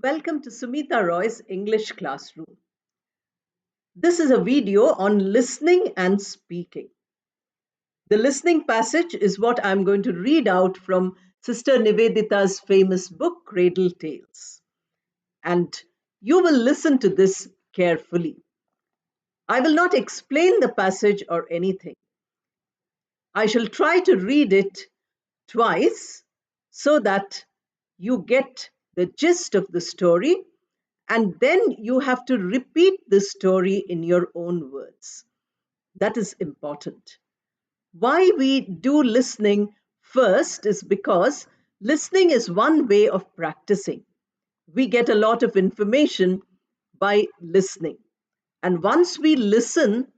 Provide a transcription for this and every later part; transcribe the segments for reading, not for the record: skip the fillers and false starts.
Welcome to Sumita Roy's English Classroom. This is a video on listening and speaking. The listening passage is what I'm going to read out from Sister Nivedita's famous book, Cradle Tales. And you will listen to this carefully. I will not explain the passage or anything. I shall try to read it twice so that you get the gist of the story, and then you have to repeat the story in your own words. That is important. Why we do listening first is because listening is one way of practicing. We get a lot of information by listening. And once we listen,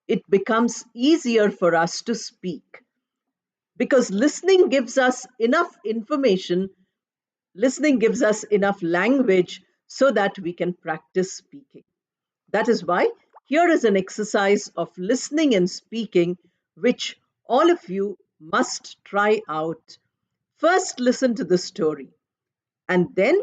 it becomes easier for us to speak because listening gives us enough language so that we can practice speaking. That is why here is an exercise of listening and speaking, which all of you must try out. First, listen to the story, and then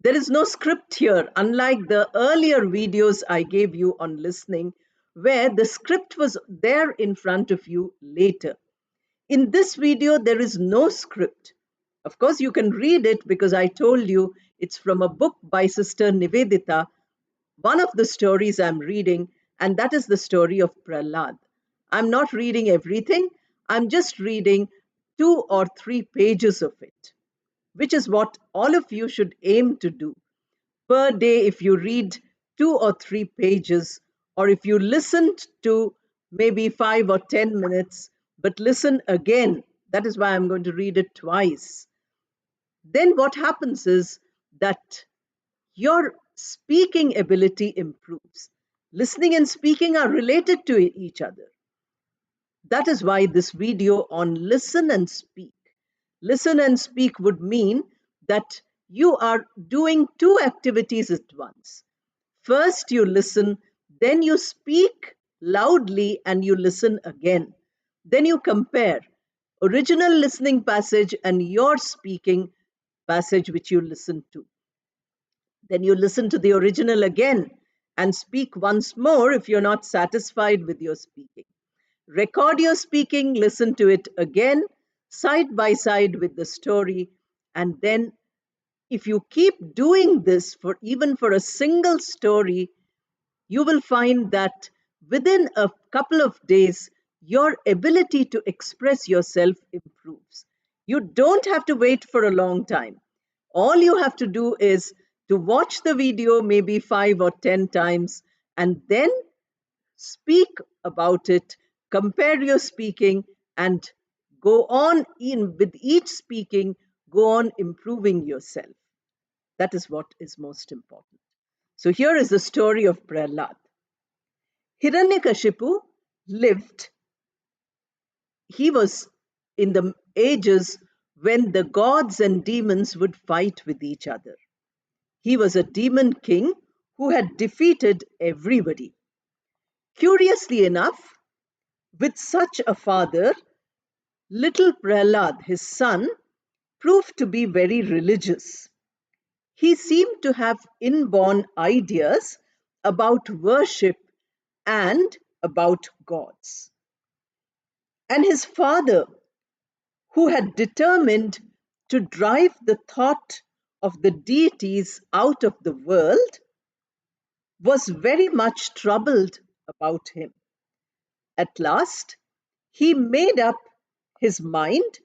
there is no script here, unlike the earlier videos I gave you on listening, where the script was there in front of you later. In this video, there is no script. Of course, you can read it because I told you it's from a book by Sister Nivedita, one of the stories I'm reading, and that is the story of Prahlada. I'm not reading everything, I'm just reading 2 or 3 pages of it, which is what all of you should aim to do. Per day, if you read 2 or 3 pages, or if you listened to maybe 5 or 10 minutes, but listen again, that is why I'm going to read it twice. Then what happens is that your speaking ability improves. Listening and speaking are related to each other. That is why this video on listen and speak. Listen and speak would mean that you are doing 2 activities at once. First, you listen, then you speak loudly and you listen again. Then you compare original listening passage and your speaking passage which you listen to. Then you listen to the original again and speak once more if you're not satisfied with your speaking. Record your speaking, listen to it again, side by side with the story, and then if you keep doing this for even for a single story, you will find that within a couple of days, your ability to express yourself improves. You don't have to wait for a long time. All you have to do is to watch the video maybe 5 or 10 times and then speak about it, compare your speaking, and go on in with each speaking, go on improving yourself. That is what is most important. So here is the story of Prahlad. Hiranyakashipu lived, he was in the ages when the gods and demons would fight with each other. He was a demon king who had defeated everybody. Curiously enough, with such a father, little Prahlad, his son, proved to be very religious. He seemed to have inborn ideas about worship and about gods. And his father, who had determined to drive the thought of the deities out of the world, was very much troubled about him. At last, he made up his mind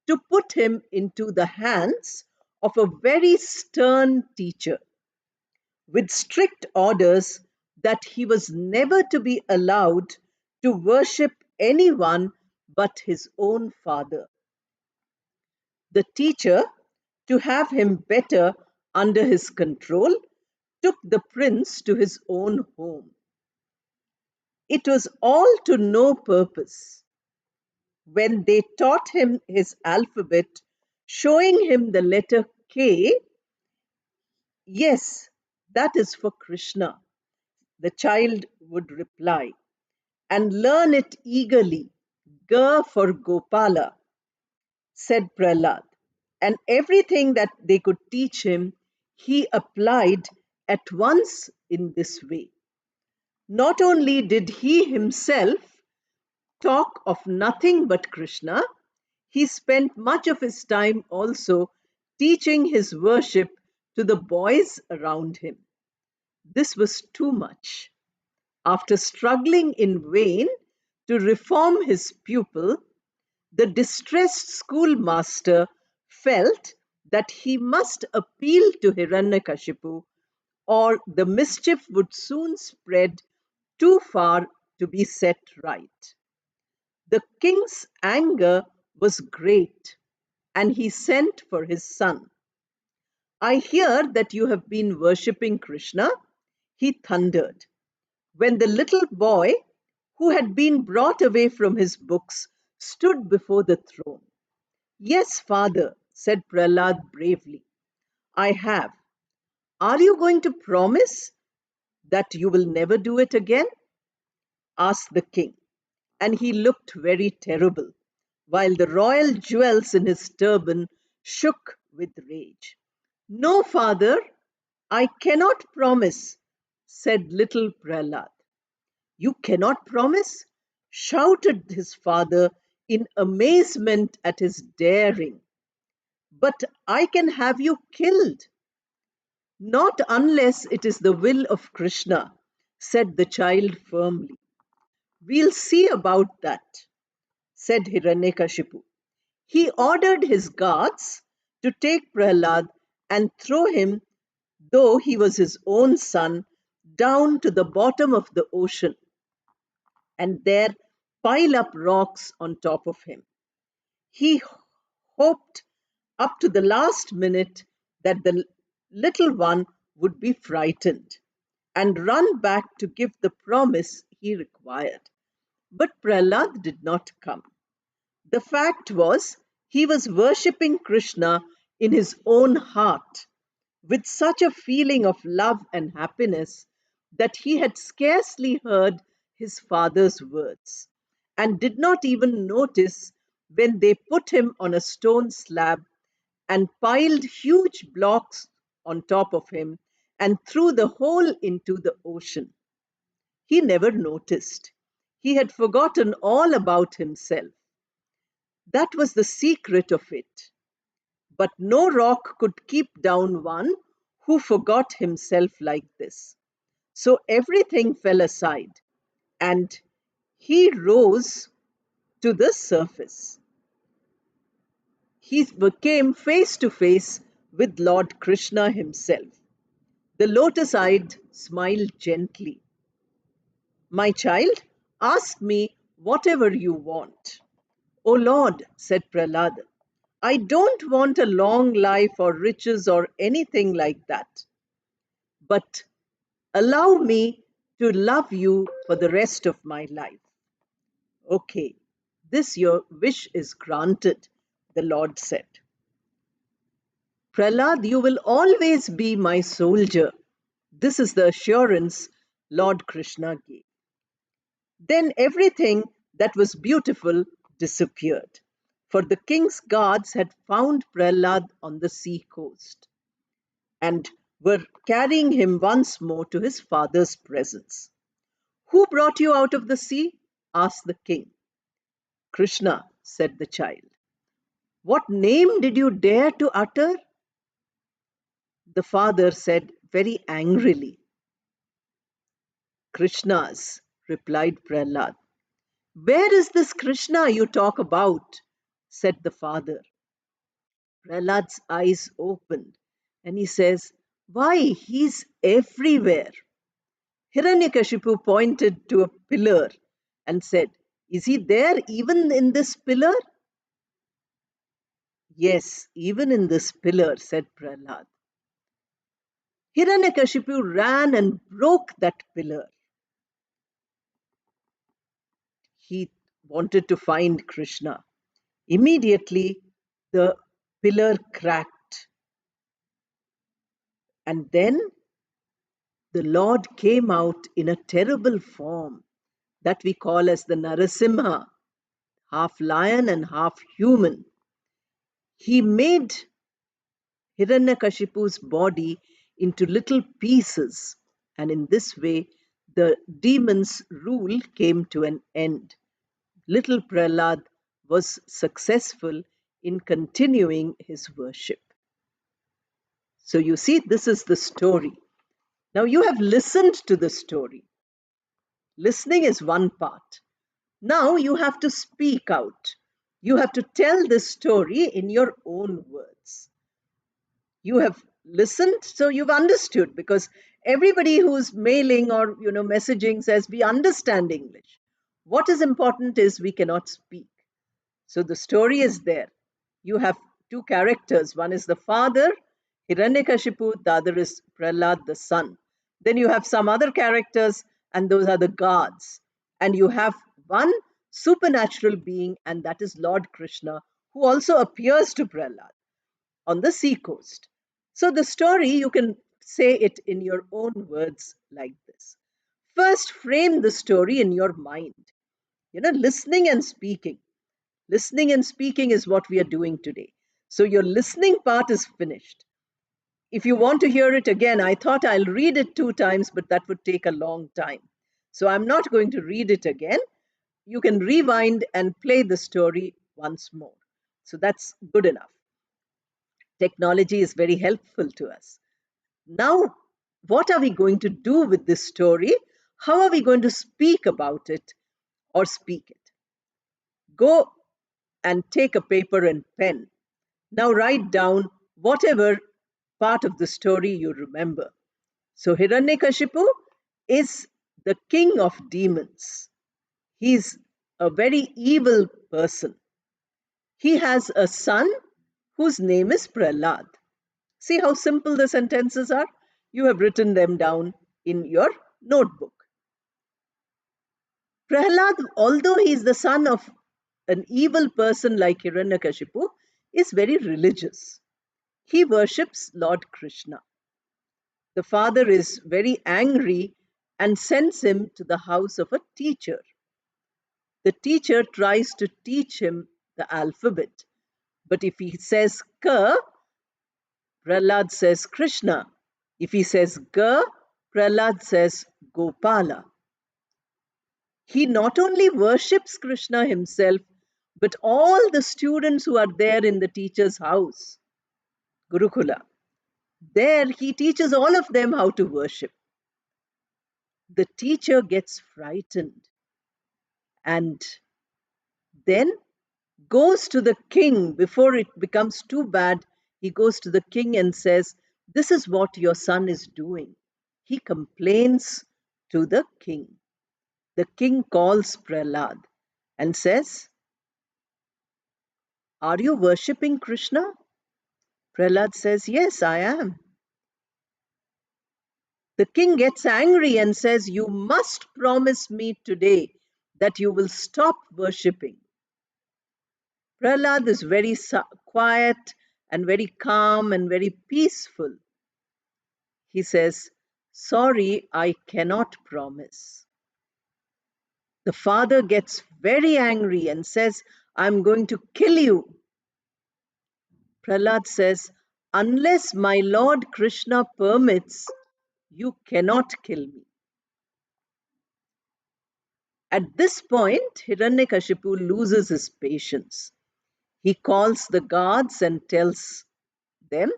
to put him into the hands of a very stern teacher with strict orders that he was never to be allowed to worship anyone but his own father. The teacher, to have him better under his control, took the prince to his own home. It was all to no purpose. When they taught him his alphabet, showing him the letter K, yes, that is for Krishna, the child would reply, and learn it eagerly. G for Gopala, said Prahlad. And everything that they could teach him, he applied at once in this way. Not only did he himself talk of nothing but Krishna, he spent much of his time also teaching his worship to the boys around him. This was too much. After struggling in vain to reform his pupil, the distressed schoolmaster felt that he must appeal to Hiranyakashipu, or the mischief would soon spread too far to be set right. The king's anger was great, and he sent for his son. I hear that you have been worshipping Krishna, he thundered. When the little boy, who had been brought away from his books, stood before the throne. Yes, father, said Prahlad bravely, I have. Are you going to promise that you will never do it again? Asked the king, and he looked very terrible, while the royal jewels in his turban shook with rage. No, father, I cannot promise, said little Prahlad. You cannot promise? Shouted his father in amazement at his daring. But I can have you killed. Not unless it is the will of Krishna, said the child firmly. We'll see about that, said Hiranyakashipu. He ordered his guards to take Prahlad and throw him, though he was his own son, down to the bottom of the ocean, and there pile up rocks on top of him. He hoped up to the last minute that the little one would be frightened and run back to give the promise he required. But Prahlad did not come. The fact was, he was worshipping Krishna in his own heart with such a feeling of love and happiness that he had scarcely heard his father's words and did not even notice when they put him on a stone slab and piled huge blocks on top of him and threw the whole into the ocean. He never noticed. He had forgotten all about himself. That was the secret of it. But no rock could keep down one who forgot himself like this. So everything fell aside, and he rose to the surface. He became face to face with Lord Krishna himself. The lotus eyed smiled gently. My child, ask me whatever you want. O Lord, said Prahlad, I don't want a long life or riches or anything like that. But allow me to love you for the rest of my life. Okay, this your wish is granted, the Lord said. Prahlad, you will always be my soldier. This is the assurance Lord Krishna gave. Then everything that was beautiful disappeared, for the king's guards had found Prahlad on the sea coast and were carrying him once more to his father's presence. Who brought you out of the sea? Asked the king. Krishna, said the child. What name did you dare to utter? The father said very angrily. Krishna's, replied Prahlad. Where is this Krishna you talk about? Said the father. Prahlad's eyes opened and he says, why, he's everywhere. Hiranyakashipu pointed to a pillar and said, is he there even in this pillar? Yes, even in this pillar, said Prahlad. Hiranyakashipu ran and broke that pillar. He wanted to find Krishna. Immediately, the pillar cracked. And then the Lord came out in a terrible form that we call as the Narasimha, half lion and half human. He made Hiranyakashipu's body into little pieces, and in this way, the demon's rule came to an end. Little Prahlad was successful in continuing his worship. So you see, this is the story. Now you have listened to the story. Listening is one part. Now you have to speak out. You have to tell this story in your own words. You have listened, so you've understood, because everybody who's mailing or messaging says we understand English. What is important is we cannot speak. So the story is there. You have two characters. One is the father, Hiranyakashipu, the other is Prahlad, the son. Then you have some other characters, and those are the gods. And you have one supernatural being, and that is Lord Krishna, who also appears to Prahlad on the sea coast. So the story, you can say it in your own words like this. First, frame the story in your mind. Listening and speaking. Listening and speaking is what we are doing today. So your listening part is finished. If you want to hear it again, I thought I'll read it 2 times, but that would take a long time. So I'm not going to read it again. You can rewind and play the story once more. So that's good enough. Technology is very helpful to us. Now, what are we going to do with this story? How are we going to speak about it or speak it? Go and take a paper and pen. Now write down whatever part of the story you remember. So Hiranyakashipu is the king of demons. He's a very evil person. He has a son whose name is Prahlad. See how simple the sentences are? You have written them down in your notebook. Prahlad, although he is the son of an evil person like Hiranyakashipu, is very religious. He worships Lord Krishna. The father is very angry and sends him to the house of a teacher. The teacher tries to teach him the alphabet, but if he says Ka, Prahlad says Krishna. If he says Ga, Prahlad says Gopala. He not only worships Krishna himself, but all the students who are there in the teacher's house, Gurukula. There he teaches all of them how to worship. The teacher gets frightened and then goes to the king before it becomes too bad. He goes to the king and says, "This is what your son is doing." He complains to the king. The king calls Prahlad and says, "Are you worshipping Krishna?" Prahlad says, "Yes, I am." The king gets angry and says, "You must promise me today that you will stop worshipping." Prahlad is very quiet and very calm and very peaceful. He says, "Sorry, I cannot promise." The father gets very angry and says, "I'm going to kill you." Prahlad says, "Unless my Lord Krishna permits, you cannot kill me." At this point, Hiranyakashipu loses his patience. He calls the guards and tells them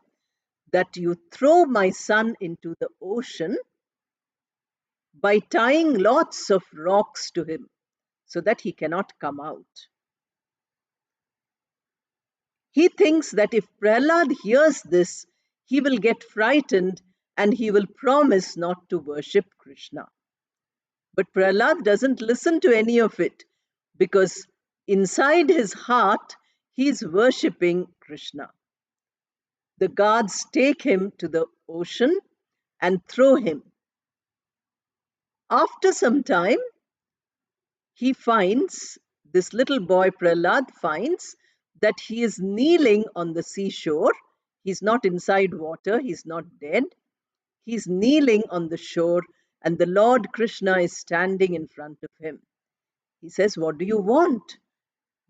that you throw my son into the ocean by tying lots of rocks to him so that he cannot come out. He thinks that if Prahlad hears this, he will get frightened and he will promise not to worship Krishna. But Prahlad doesn't listen to any of it because inside his heart, he is worshipping Krishna. The guards take him to the ocean and throw him. After some time, he finds, this little boy Prahlad finds that he is kneeling on the seashore. He's not inside water, he's not dead. He's kneeling on the shore, and the Lord Krishna is standing in front of him. He says, "What do you want?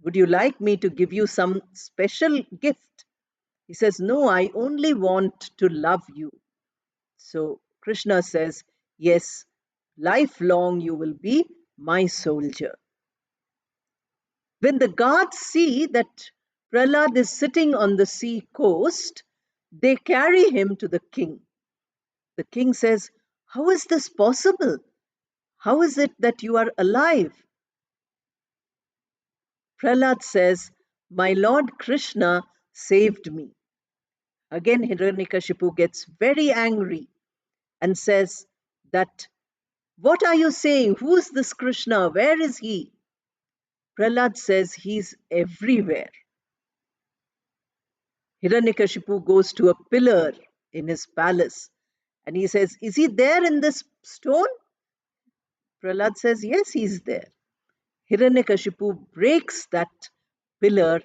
Would you like me to give you some special gift?" He says, "No, I only want to love you." So Krishna says, yes, lifelong you will be my soldier. When the guards see that Prahlad is sitting on the sea coast, they carry him to the king. The king says, how is this possible? How is it that you are alive? Prahlad says, my Lord Krishna saved me. Again, Hiranyakashipu gets very angry and says that, what are you saying? Who's this Krishna? Where is he? Prahlad says, he's everywhere. Hiranyakashipu goes to a pillar in his palace and he says, is he there in this stone? Prahlad says, yes, he's there. Hiranyakashipu breaks that pillar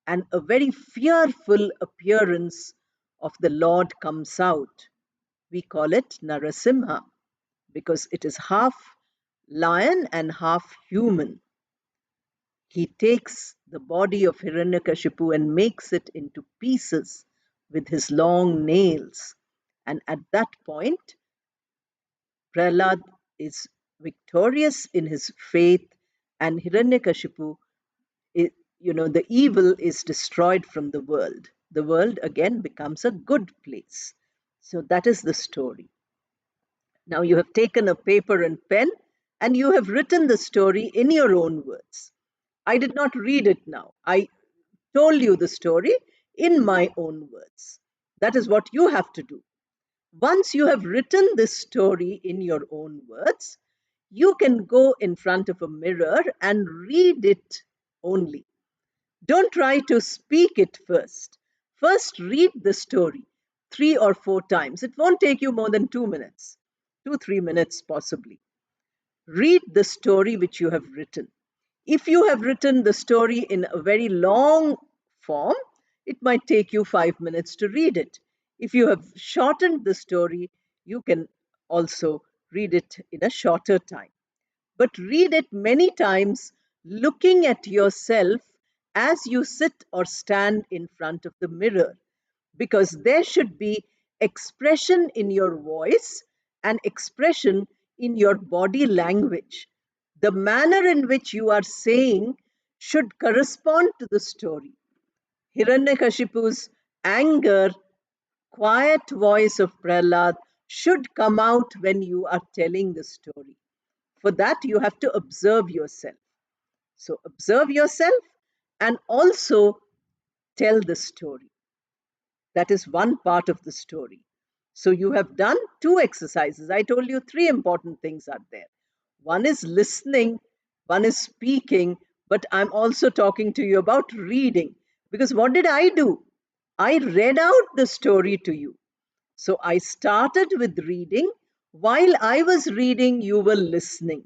and a very fearful appearance of the Lord comes out. We call it Narasimha because it is half lion and half human. He takes the body of Hiranyakashipu and makes it into pieces with his long nails. And at that point, Prahlad is victorious in his faith, and Hiranyakashipu, the evil is destroyed from the world. The world again becomes a good place. So that is the story. Now you have taken a paper and pen and you have written the story in your own words. I did not read it now. I told you the story in my own words. That is what you have to do. Once you have written this story in your own words, you can go in front of a mirror and read it only. Don't try to speak it first. First, read the story 3 or 4 times. It won't take you more than 2 minutes, 2, 3 minutes possibly. Read the story which you have written. If you have written the story in a very long form, it might take you 5 minutes to read it. If you have shortened the story, you can also read it in a shorter time. But read it many times, looking at yourself as you sit or stand in front of the mirror, because there should be expression in your voice and expression in your body language. The manner in which you are saying should correspond to the story. Hiranyakashipu's anger, quiet voice of Prahlad should come out when you are telling the story. For that, you have to observe yourself. So, observe yourself and also tell the story. That is one part of the story. So, you have done 2 exercises. I told you 3 important things are there. One is listening, one is speaking, but I'm also talking to you about reading. Because what did I do? I read out the story to you. So, I started with reading. While I was reading, you were listening.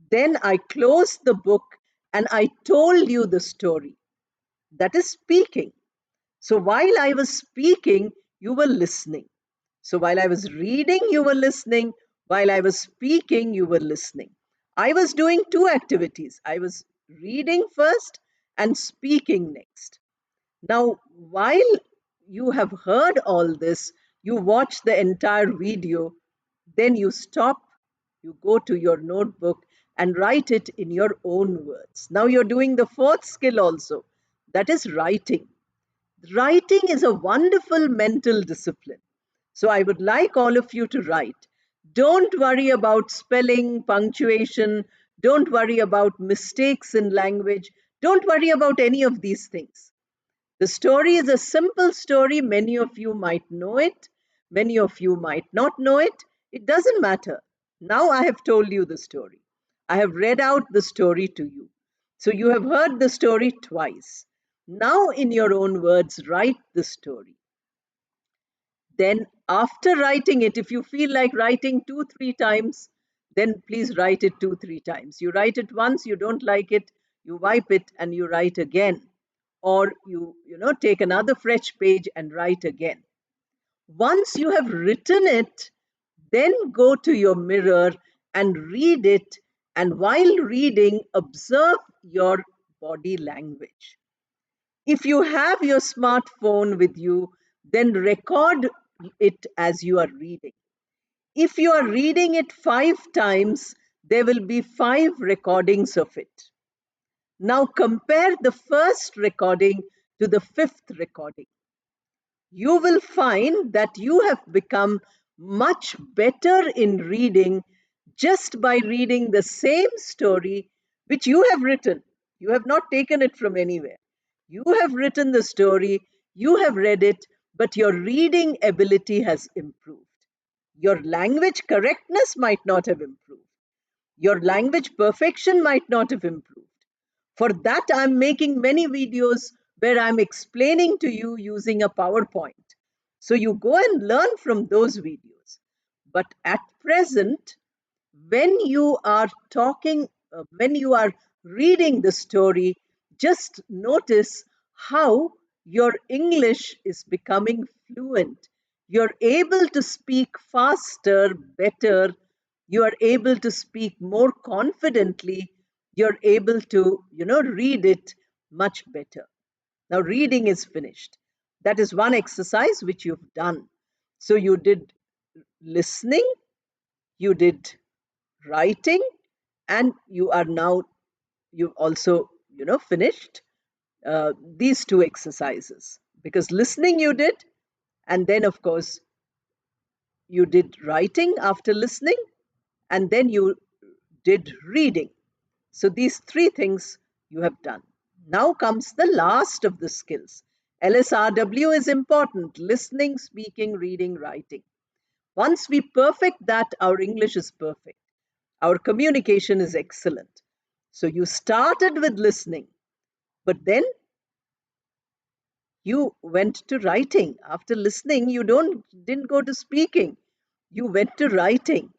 Then I closed the book and I told you the story. That is speaking. So while I was speaking, you were listening. So while I was reading, you were listening. While I was speaking, you were listening. I was doing 2 activities. I was reading first and speaking next. Now, while you have heard all this, you watch the entire video, then you stop, you go to your notebook and write it in your own words. Now you're doing the 4th skill also, that is writing. Writing is a wonderful mental discipline. So I would like all of you to write. Don't worry about spelling, punctuation. Don't worry about mistakes in language. Don't worry about any of these things. The story is a simple story. Many of you might know it. Many of you might not know it. It doesn't matter. Now I have told you the story. I have read out the story to you. So you have heard the story twice. Now, in your own words, write the story. Then, after writing it, if you feel like writing 2, 3 times, then please write it 2, 3 times. You write it once, you don't like it, you wipe it and you write again. Or you take another fresh page and write again. Once you have written it, then go to your mirror and read it. And while reading, observe your body language. If you have your smartphone with you, then record it as you are reading. If you are reading it 5 times, there will be 5 recordings of it. Now compare the first recording to the fifth recording. You will find that you have become much better in reading just by reading the same story which you have written. You have not taken it from anywhere. You have written the story, you have read it, but your reading ability has improved. Your language correctness might not have improved. Your language perfection might not have improved. For that, I'm making many videos where I'm explaining to you using a PowerPoint. So you go and learn from those videos. But at present, when you are when you are reading the story, just notice how your English is becoming fluent. You're able to speak faster, better. You are able to speak more confidently. You're able to, read it much better. Now, reading is finished. That is one exercise which you've done. So, you did listening, you did writing, and you've also finished these 2 exercises, because listening you did, and then of course you did writing after listening, and then you did reading. So these 3 things you have done. Now comes the last of the skills. LSRW is important: listening, speaking, reading, writing. Once we perfect that, our English is perfect. Our communication is excellent. So you started with listening, but then you went to writing. After listening, you didn't go to speaking. You went to writing.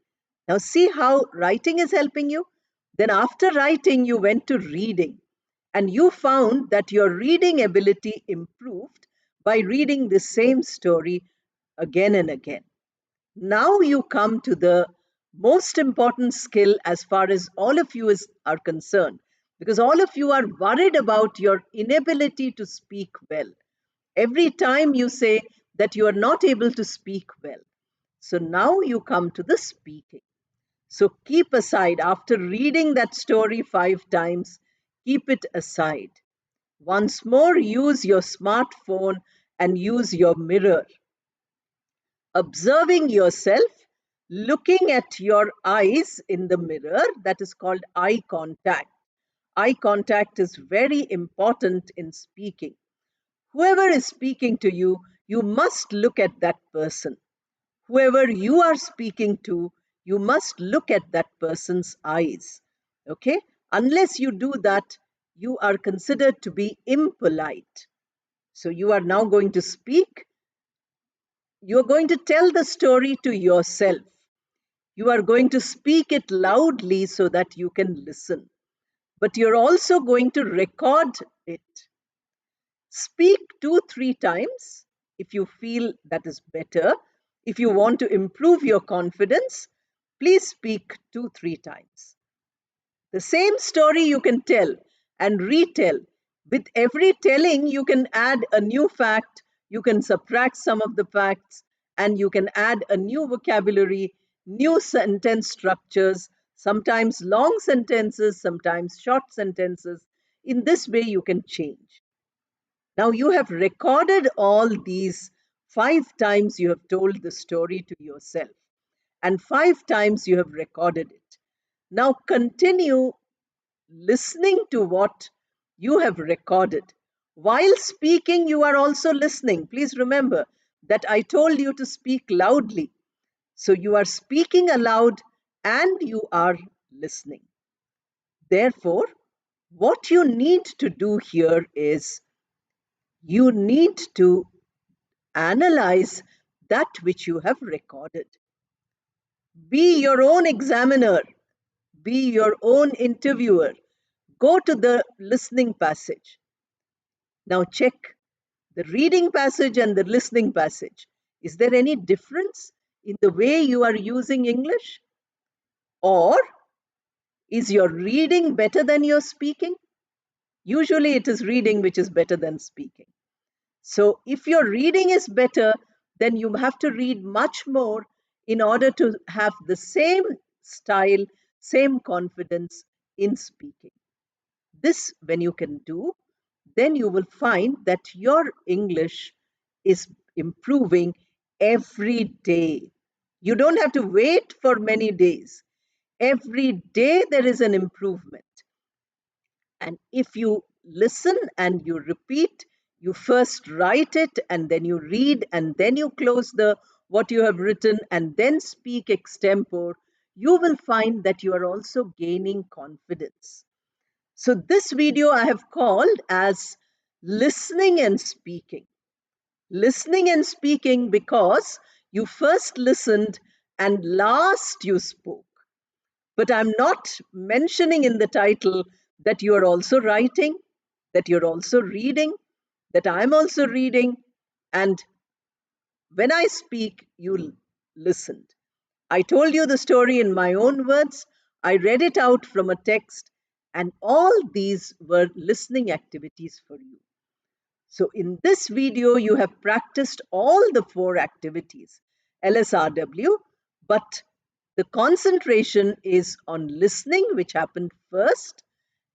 Now see how writing is helping you? Then after writing, you went to reading. And you found that your reading ability improved by reading the same story again and again. Now you come to the most important skill as far as all of you are concerned, because all of you are worried about your inability to speak well. Every time you say that you are not able to speak well. So now you come to the speaking. So keep aside, after reading that story 5 times, keep it aside. Once more, use your smartphone and use your mirror. Observing yourself, looking at your eyes in the mirror, that is called eye contact. Eye contact is very important in speaking. Whoever is speaking to you, you must look at that person. Whoever you are speaking to, you must look at that person's eyes. Okay? Unless you do that, you are considered to be impolite. So you are now going to speak. You are going to tell the story to yourself. You are going to speak it loudly so that you can listen. But you're also going to record it. Speak 2-3 times if you feel that is better. If you want to improve your confidence, please speak 2-3 times. The same story you can tell and retell. With every telling, you can add a new fact, you can subtract some of the facts, and you can add a new vocabulary, new sentence structures, sometimes long sentences, sometimes short sentences. In this way, you can change. Now you have recorded all these 5 times you have told the story to yourself, and 5 times you have recorded it. Now continue listening to what you have recorded. While speaking, you are also listening. Please remember that I told you to speak loudly. So you are speaking aloud and you are listening. Therefore, what you need to do here is you need to analyze that which you have recorded. Be your own examiner, be your own interviewer. Go to the listening passage. Now check the reading passage and the listening passage. Is there any difference in the way you are using English? Or is your reading better than your speaking? Usually it is reading which is better than speaking. So if your reading is better, then you have to read much more in order to have the same style, same confidence in speaking. This, when you can do, then you will find that your English is improving every day. You don't have to wait for many days. Every day there is an improvement. And if you listen and you repeat, you first write it and then you read and then you close the what you have written and then speak extempore, you will find that you are also gaining confidence. So this video I have called as listening and speaking. Listening and speaking because you first listened and last you spoke. But I'm not mentioning in the title that you are also writing, that you're also reading, that I'm also reading, and when I speak, you listened. I told you the story in my own words. I read it out from a text, and all these were listening activities for you. So, in this video, you have practiced all the four activities, LSRW, but the concentration is on listening, which happened first,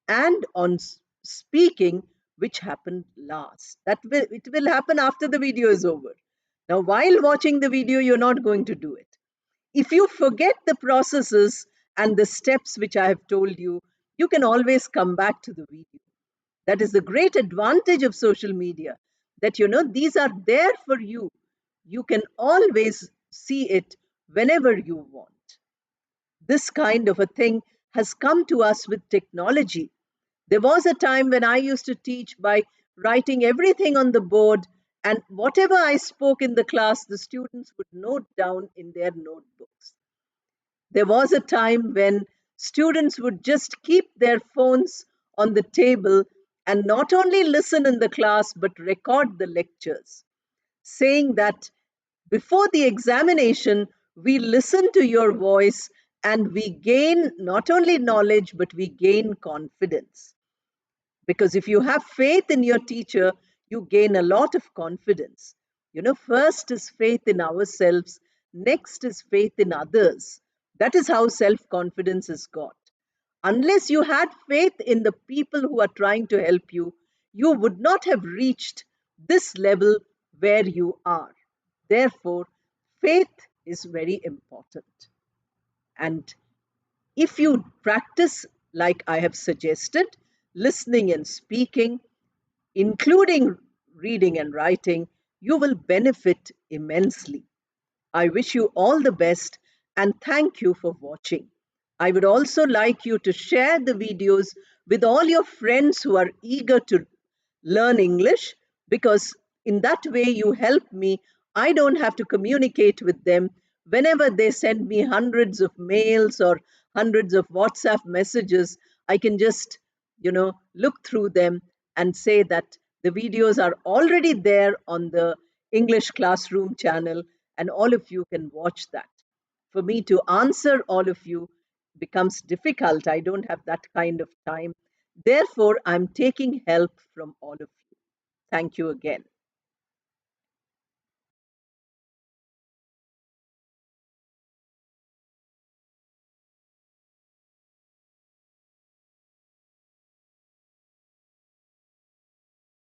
and on speaking, which happened last. It will happen after the video is over. Now, while watching the video, you're not going to do it. If you forget the processes and the steps which I have told you, you can always come back to the video. That is the great advantage of social media, that these are there for you. You can always see it whenever you want. This kind of a thing has come to us with technology. There was a time when I used to teach by writing everything on the board, and whatever I spoke in the class, the students would note down in their notebooks. There was a time when students would just keep their phones on the table and not only listen in the class but record the lectures, saying that before the examination, we listen to your voice and we gain not only knowledge but we gain confidence. Because if you have faith in your teacher, you gain a lot of confidence. First is faith in ourselves, next is faith in others. That is how self confidence is got. Unless you had faith in the people who are trying to help you, you would not have reached this level where you are. Therefore, faith is very important. And if you practice, like I have suggested, listening and speaking, including reading and writing, you will benefit immensely. I wish you all the best and thank you for watching. I would also like you to share the videos with all your friends who are eager to learn English, because in that way you help me. I don't have to communicate with them whenever they send me hundreds of mails or hundreds of WhatsApp messages. I can just, look through them and say that the videos are already there on the English Classroom channel and all of you can watch that. For me to answer all of you becomes difficult. I don't have that kind of time. Therefore, I'm taking help from all of you. Thank you again.